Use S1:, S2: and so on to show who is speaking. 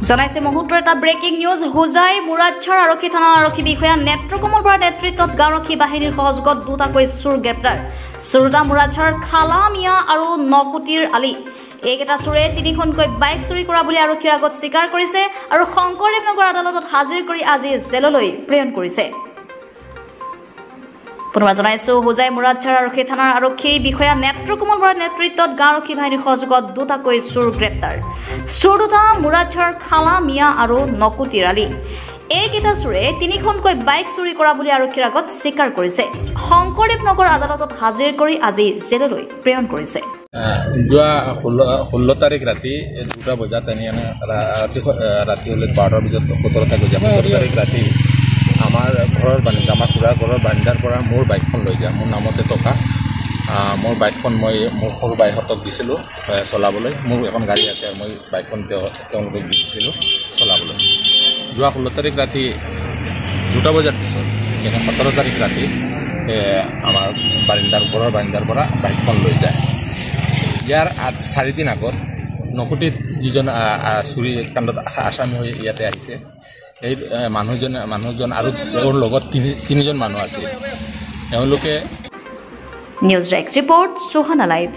S1: জনাইছে মুহূৰ্তৰ এটা ব্ৰেকিং নিউজ হোজাই মুৰাদছাৰ আৰক্ষী থানাৰ আৰক্ষী বিষয়া নেত্ৰকমল বৰাৰ নেতৃত্বত গাঁওৰক্ষী বাহিনীৰ সহযোগত দুটাকৈ চোৰ গ্ৰেপ্তাৰ চোৰটা মুৰাদছাৰ খালা মিয়া আৰু নকুটিৰ আলী এইকেইটা চোৰে তিনিখনকৈ বাইক চুৰি কৰা বুলি আৰক্ষীৰ আগত স্বীকাৰ কৰিছে আৰু শংকৰদেৱ নগৰ আদালতত হাজিৰ কৰি আজি জেললৈ প্ৰেৰণ কৰিছে পুনৰ জনাইছো হোজাই মুৰাদছাৰ আৰক্ষী থানাৰ আৰক্ষী বিষয়া নেত্ৰকমল বৰাৰ নেতৃত্বত গাঁওৰক্ষী বাহিনীৰ সহযোগত দুটাকৈ চোৰ গ্ৰেপ্তাৰ চোৰ দুটা মুৰাদছাৰ খালা মিয়া আৰু নকুটিৰ আলী এইকেইটা চোৰে তিনিখনকৈ বাইক চুৰি কৰা বুলি আৰক্ষীৰ আগত স্বীকাৰ কৰিছে শংকৰদেৱ নগৰ আদালতত হাজিৰ কৰি আজি জেললৈ প্ৰেৰণ কৰিছে
S2: যোৱা 16 তাৰিখ ৰাতি 2টা বজাত ৰাতি হলে 12টাৰ বজাত 17 তাৰিখ ৰাতি আমাৰ ঘৰৰ বাৰিন্দা আমাৰ খুৰাৰ ঘৰৰ বাৰিন্দাৰ পৰা মোৰ বাইকখন লৈ যায় মোৰ নামতে টকা মোৰ বাইকখন মই মোৰ সৰু বাইকহঁতক দিছিলোঁ চলাবলৈ মোৰ এখন গাড়ী আছে আৰু মই বাইকখন তেওঁলোকক দিছিলোঁ চলাবলৈ যোৱা 16 তাৰিখ ৰাতি 2টা বজাৰ পিছত 17 তাৰিখ ৰাতি আমাৰ ঘৰৰ বাৰিন্দাৰ পৰা বাইকখন লৈ যায় ইয়াৰ 4 দিন আগত নকুটিত যিজন চুৰি কাণ্ডত আসামী হৈ ইয়াতে আহিছে এই মানুহজন আৰু তেওঁৰ লগত তিনিজন মানুহ আছিল তেওঁলোকে
S1: news desk report Sohana live